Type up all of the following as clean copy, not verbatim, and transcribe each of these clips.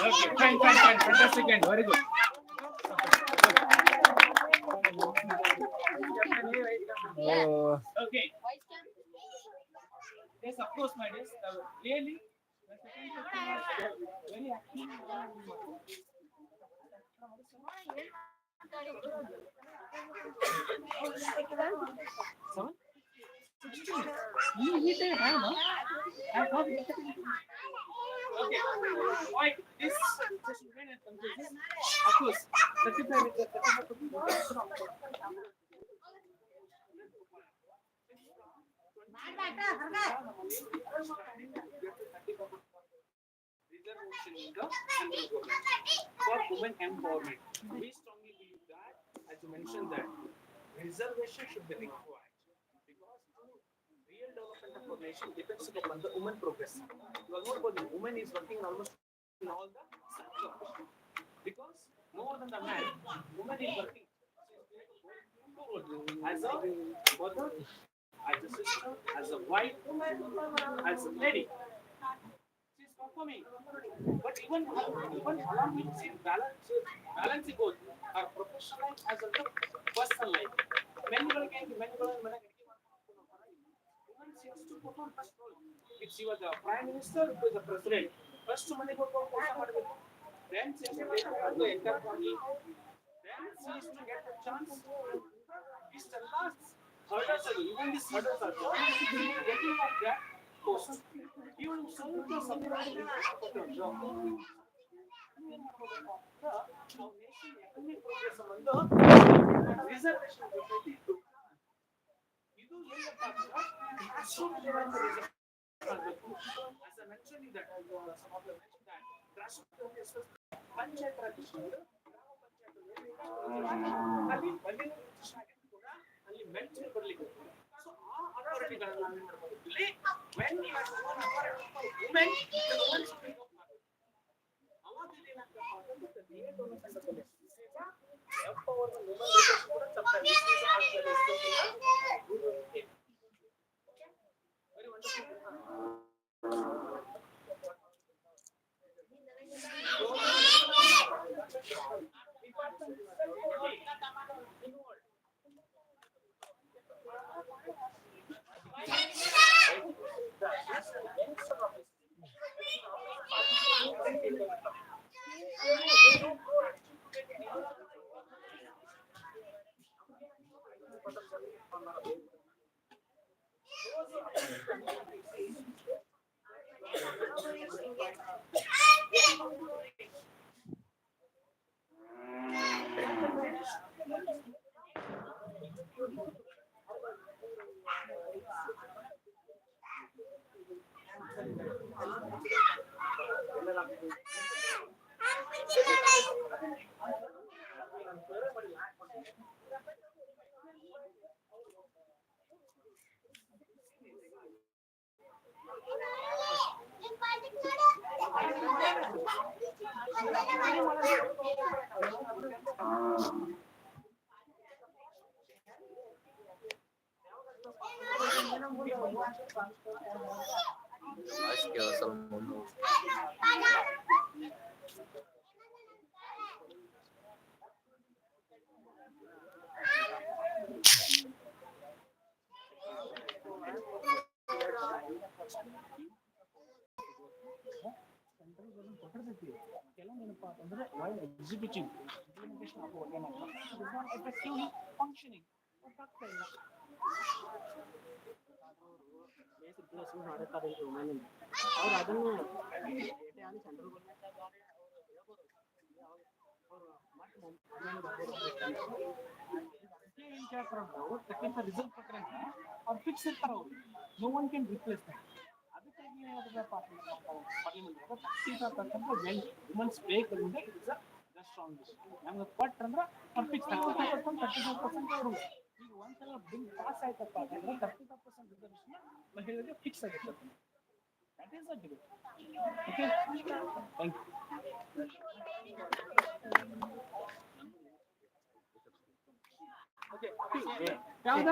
Okay, fine. Fantastic and very good. Okay. Yes, of course, my dear. Really, the second question was very active. Seven? You need a hand, no? I thought. Okay. Why this session when it concludes? Of course, 35 with the 35. Reservation in the central government for women empowerment. We strongly believe that, as you mentioned, that reservation should be required because real development of a nation depends upon the woman progress. You all know about the woman is working almost in all the sectors because more than the man, woman is working as a mother, as a sister, as a wife, as a lady. She is performing. But even along with this balancing both our professional life as well as personal life. Women has to perform first role. If she was the prime minister, who is the president, first money go then she has to take over the entire family. Then she is to get a chance. This the last hurdles are even these hurdles are getting of that post. Even so to support job. Our nation economic progress among the reservation ಇದು ಏನಪ್ಪ ಅಂದ್ರೆ grassroots level reservation ಆಗಬೇಕು. As I mentioned that some of the mentioned that grassroots level especially panchayat Raj ವಿಷಯಗಳು ಗ್ರಾಮ ಪಂಚಾಯತ್ ಅಲ್ಲಿ ಮಹಿಳೆ ಆಗಿದ್ದು ಕೂಡ ಅಲ್ಲಿ ಮೆಂಟಲ್ ಬರಲಿಕ್ಕೆ ಸೊ ಆ ಅಥಾರಿಟಿಗಳನ್ನ ನಾವು ಏನು ಮಾಡಬಹುದು ಇಲ್ಲಿ when you are women the women speak up ಅವಾಗ ಏನಾಗ್ತಪ್ಪ ಅಂದ್ರೆ real development of the empowerment women ಕೂಡ ತಪ್ಪಾಗಿ very wonderful. ಕೆಲವೊಂದೇನಪ್ಪ ಅಂತಂದ್ರೆ while executing implementation of what ಏನಂತ it is not effectively functioning ಆಗ್ತಾ ಇಲ್ಲ ಬೇಸಿಕ್ ಕ್ಲಾಸ್ ಮಾಡುತ್ತಾರೆ ವುಮೆನ್ ಅವ್ರು ಅದನ್ನು ಡೇಟಾ ಆನ್ ಸೆಂಟ್ರಲ್ ಗವರ್ನಮೆಂಟ್ ಅವರು ಹೇಳ್ಬೋದು ಅವರು ಏನ್ ಕೇಳ್ತಾರ ಅವರು ತಕ್ಕಂಥ ರಿಸಲ್ಟ್ ಪ್ರಕಾರ ಅವ್ರು ಫಿಕ್ಸ್ ಇರ್ತಾರ ಅವರು no one can replace that ಅದಕ್ಕಾಗಿ ಏನಾದ್ರೆ ಪಾರ್ಲಿಮೆಂಟ್ ವುಮೆನ್ಸ್ ಬೇಕಂದ್ರೆ ಇಟ್ ಇಸ್ ಅ ಸ್ಟ್ರಾಂಗ್ ನಮ್ಗೆ ಕೊಟ್ರ ಅಂದ್ರೆ ಅವ್ರು ಫಿಕ್ಸ್ 35% ಅವರು ಈಗ ಒಂದ್ಸಲ ಬಿಲ್ ಪಾಸ್ ಆಯ್ತಪ್ಪ ಅಂತಂದ್ರೆ 35% ರಿಸರ್ವೇಷನ್ ಮಹಿಳೆಯರಿಗೆ ಫಿಕ್ಸ್ ಆಗುತ್ತೆ that is a debate okay thank you okay ಯಾವ್ದ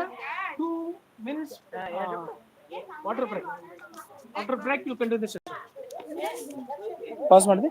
2 minutes water break after break you can do this pause ಮಾಡಿದೆ